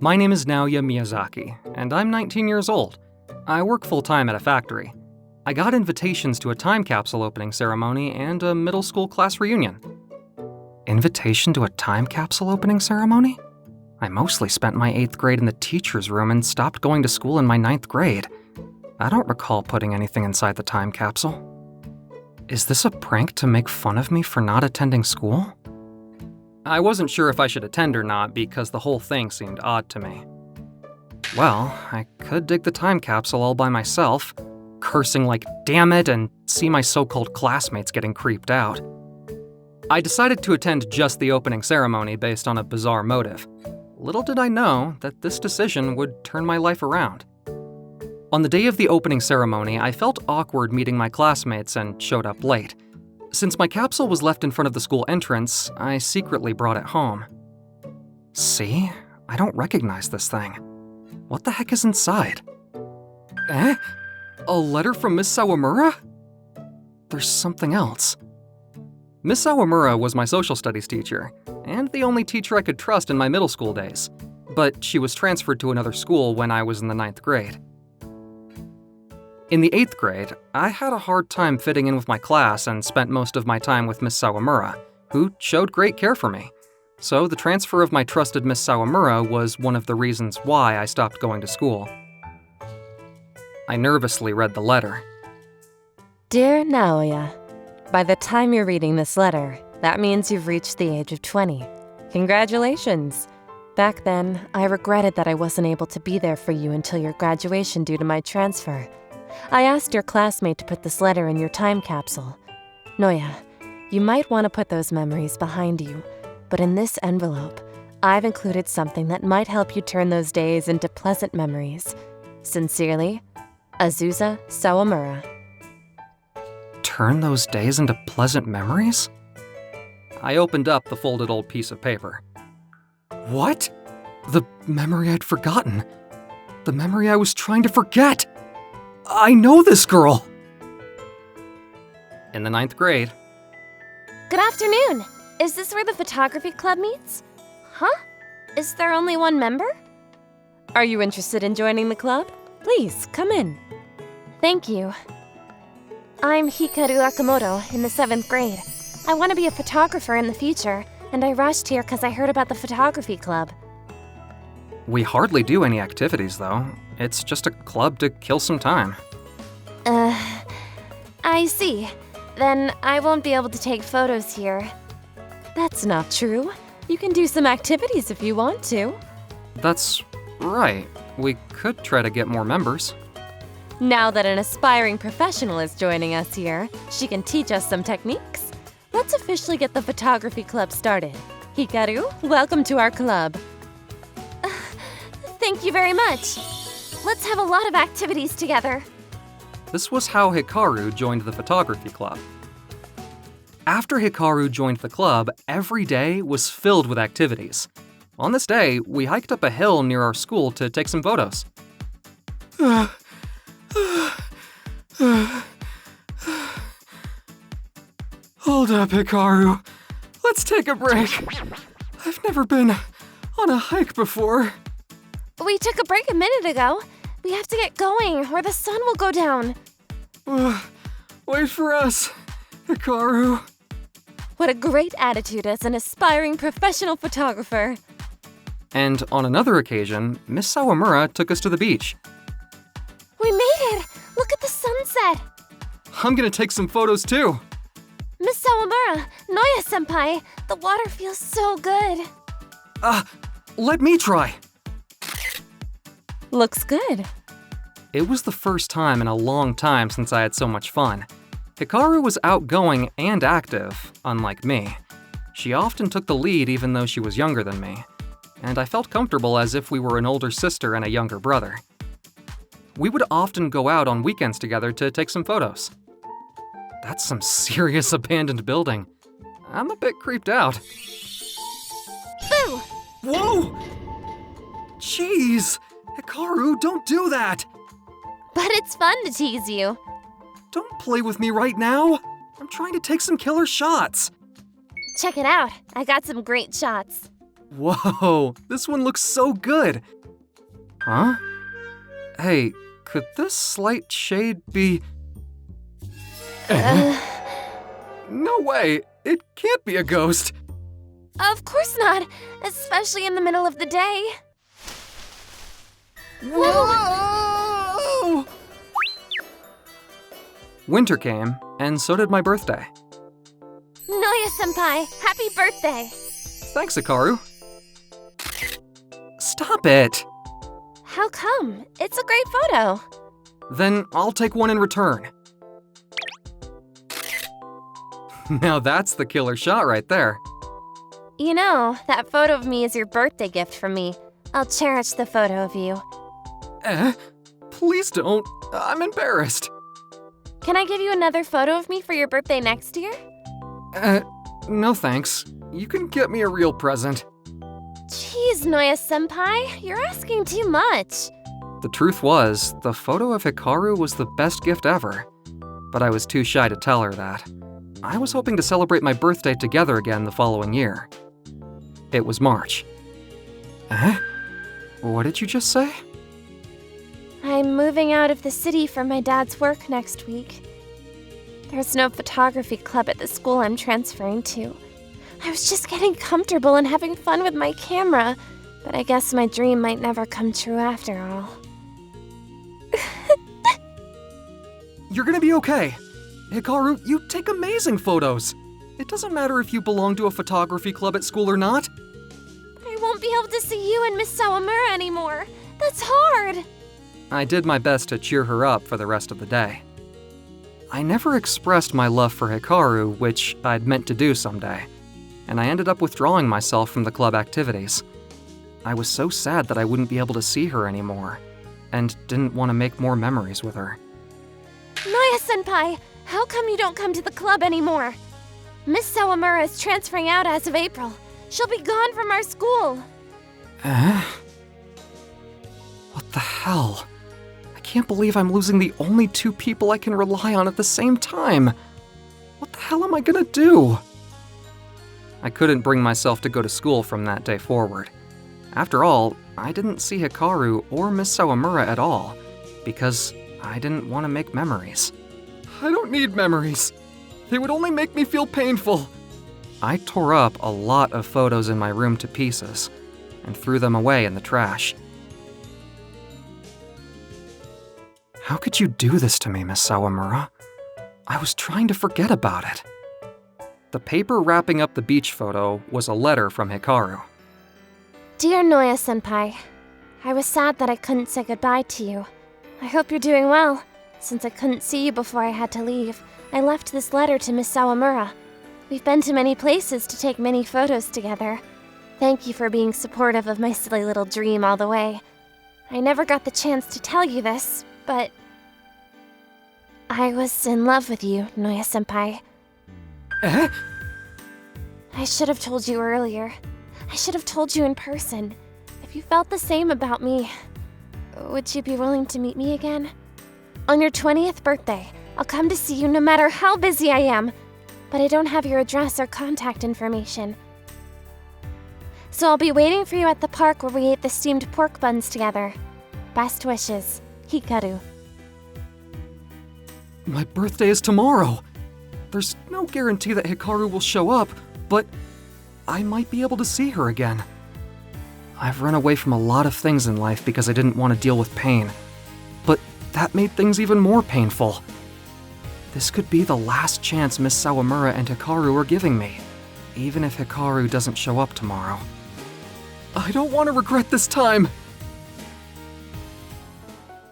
My name is Naoya Miyazaki, and I'm 19 years old. I work full-time at a factory. I got invitations to a time capsule opening ceremony and a middle school class reunion. Invitation to a time capsule opening ceremony? I mostly spent my 8th grade in the teacher's room and stopped going to school in my 9th grade. I don't recall putting anything inside the time capsule. Is this a prank to make fun of me for not attending school? I wasn't sure if I should attend or not because the whole thing seemed odd to me. Well, I could dig the time capsule all by myself, cursing like damn it and see my so-called classmates getting creeped out. I decided to attend just the opening ceremony based on a bizarre motive. Little did I know that this decision would turn my life around. On the day of the opening ceremony, I felt awkward meeting my classmates and showed up late. Since my capsule was left in front of the school entrance, I secretly brought it home. See? I don't recognize this thing. What the heck is inside? Eh? A letter from Miss Sawamura? There's something else. Miss Sawamura was my social studies teacher, and the only teacher I could trust in my middle school days. But she was transferred to another school when I was in the 9th grade. In the 8th grade, I had a hard time fitting in with my class and spent most of my time with Miss Sawamura, who showed great care for me. So the transfer of my trusted Miss Sawamura was one of the reasons why I stopped going to school. I nervously read the letter. Dear Naoya, by the time you're reading this letter, that means you've reached the age of 20. Congratulations! Back then, I regretted that I wasn't able to be there for you until your graduation due to my transfer. I asked your classmate to put this letter in your time capsule. Noya, you might want to put those memories behind you, but in this envelope, I've included something that might help you turn those days into pleasant memories. Sincerely, Azusa Sawamura. Turn those days into pleasant memories? I opened up the folded old piece of paper. What? The memory I'd forgotten. The memory I was trying to forget. I know this girl! In the 9th grade. Good afternoon! Is this where the photography club meets? Huh? Is there only one member? Are you interested in joining the club? Please, come in. Thank you. I'm Hikaru Akamoto in the 7th grade. I want to be a photographer in the future, and I rushed here because I heard about the photography club. We hardly do any activities, though. It's just a club to kill some time. I see. Then I won't be able to take photos here. That's not true. You can do some activities if you want to. That's right. We could try to get more members. Now that an aspiring professional is joining us here, she can teach us some techniques. Let's officially get the photography club started. Hikaru, welcome to our club. Thank you very much. Let's have a lot of activities together. This was how Hikaru joined the photography club. After Hikaru joined the club, every day was filled with activities. On this day, we hiked up a hill near our school to take some photos. Hold up, Hikaru. Let's take a break. I've never been on a hike before. We took a break a minute ago. We have to get going, or the sun will go down. Wait for us, Hikaru. What a great attitude as an aspiring professional photographer. And on another occasion, Miss Sawamura took us to the beach. We made it! Look at the sunset! I'm gonna take some photos too. Miss Sawamura, Noya-senpai, the water feels so good. Let me try. Looks good. It was the first time in a long time since I had so much fun. Hikaru was outgoing and active, unlike me. She often took the lead even though she was younger than me, and I felt comfortable as if we were an older sister and a younger brother. We would often go out on weekends together to take some photos. That's some serious abandoned building. I'm a bit creeped out. Boo! Whoa! Jeez! Hikaru, don't do that! But it's fun to tease you. Don't play with me right now! I'm trying to take some killer shots. Check it out. I got some great shots. Whoa, this one looks so good. Huh? Hey, could this slight shade be... No way, it can't be a ghost. Of course not, especially in the middle of the day. Whoa! Winter came, and so did my birthday. Noya-senpai, happy birthday! Thanks, Hikaru. Stop it! How come? It's a great photo. Then I'll take one in return. Now that's the killer shot right there. You know, that photo of me is your birthday gift from me. I'll cherish the photo of you. Please don't. I'm embarrassed. Can I give you another photo of me for your birthday next year? No thanks. You can get me a real present. Jeez, Noya-senpai, you're asking too much. The truth was, the photo of Hikaru was the best gift ever. But I was too shy to tell her that. I was hoping to celebrate my birthday together again the following year. It was March. What did you just say? I'm moving out of the city for my dad's work next week. There's no photography club at the school I'm transferring to. I was just getting comfortable and having fun with my camera, but I guess my dream might never come true after all. You're gonna be okay. Hikaru, you take amazing photos. It doesn't matter if you belong to a photography club at school or not. I won't be able to see you and Miss Sawamura anymore. That's hard. I did my best to cheer her up for the rest of the day. I never expressed my love for Hikaru, which I'd meant to do someday, and I ended up withdrawing myself from the club activities. I was so sad that I wouldn't be able to see her anymore, and didn't want to make more memories with her. Noya-senpai, how come you don't come to the club anymore? Miss Sawamura is transferring out as of April. She'll be gone from our school. What the hell? I can't believe I'm losing the only two people I can rely on at the same time. What the hell am I gonna do? I couldn't bring myself to go to school from that day forward. After all, I didn't see Hikaru or Miss Sawamura at all, because I didn't want to make memories. I don't need memories. They would only make me feel painful. I tore up a lot of photos in my room to pieces and threw them away in the trash. How could you do this to me, Miss Sawamura? I was trying to forget about it. The paper wrapping up the beach photo was a letter from Hikaru. Dear Noya-senpai, I was sad that I couldn't say goodbye to you. I hope you're doing well. Since I couldn't see you before I had to leave, I left this letter to Miss Sawamura. We've been to many places to take many photos together. Thank you for being supportive of my silly little dream all the way. I never got the chance to tell you this, but I was in love with you, Noya-senpai. I should have told you earlier. I should have told you in person. If you felt the same about me, would you be willing to meet me again? On your 20th birthday, I'll come to see you no matter how busy I am, but I don't have your address or contact information. So I'll be waiting for you at the park where we ate the steamed pork buns together. Best wishes, Hikaru. My birthday is tomorrow. There's no guarantee that Hikaru will show up, but I might be able to see her again. I've run away from a lot of things in life because I didn't want to deal with pain, but that made things even more painful. This could be the last chance Miss Sawamura and Hikaru are giving me, even if Hikaru doesn't show up tomorrow. I don't want to regret this time!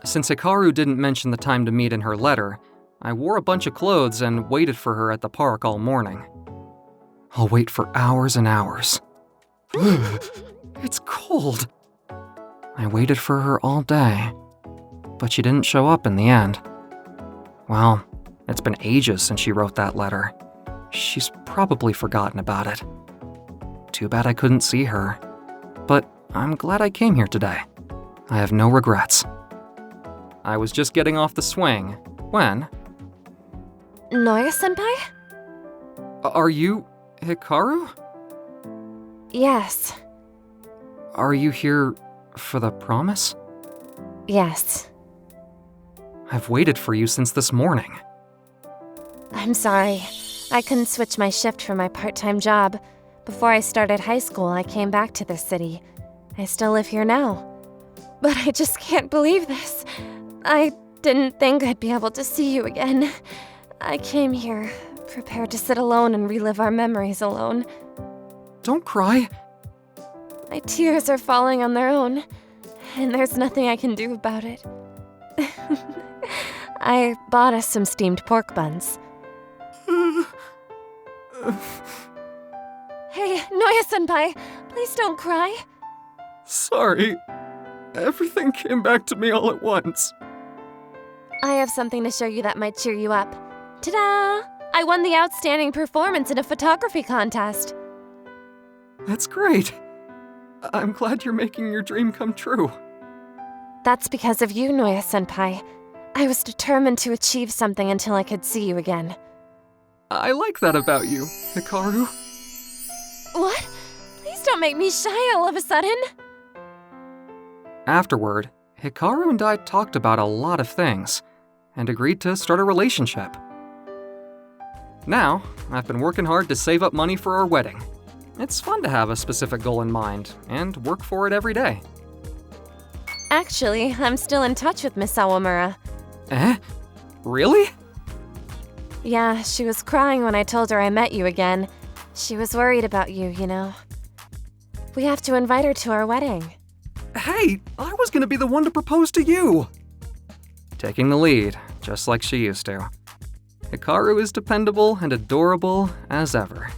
Since Hikaru didn't mention the time to meet in her letter, I wore a bunch of clothes and waited for her at the park all morning. I'll wait for hours and hours. It's cold. I waited for her all day, but she didn't show up in the end. Well, it's been ages since she wrote that letter. She's probably forgotten about it. Too bad I couldn't see her, but I'm glad I came here today. I have no regrets. I was just getting off the swing when... Noya-senpai? Are you Hikaru? Yes. Are you here for the promise? Yes. I've waited for you since this morning. I'm sorry. I couldn't switch my shift for my part-time job. Before I started high school, I came back to this city. I still live here now. But I just can't believe this. I didn't think I'd be able to see you again. I came here, prepared to sit alone and relive our memories alone. Don't cry. My tears are falling on their own, and there's nothing I can do about it. I bought us some steamed pork buns. Hey, Noya-senpai, please don't cry. Sorry. Everything came back to me all at once. I have something to show you that might cheer you up. Ta-da! I won the Outstanding Performance in a photography contest. That's great. I'm glad you're making your dream come true. That's because of you, Noya-senpai. I was determined to achieve something until I could see you again. I like that about you, Hikaru. What? Please don't make me shy all of a sudden. Afterward, Hikaru and I talked about a lot of things, and agreed to start a relationship. Now, I've been working hard to save up money for our wedding. It's fun to have a specific goal in mind, and work for it every day. Actually, I'm still in touch with Miss Sawamura. Eh? Really? Yeah, she was crying when I told her I met you again. She was worried about you, you know. We have to invite her to our wedding. Hey, I was gonna be the one to propose to you! Taking the lead, just like she used to. Hikaru is dependable and adorable as ever.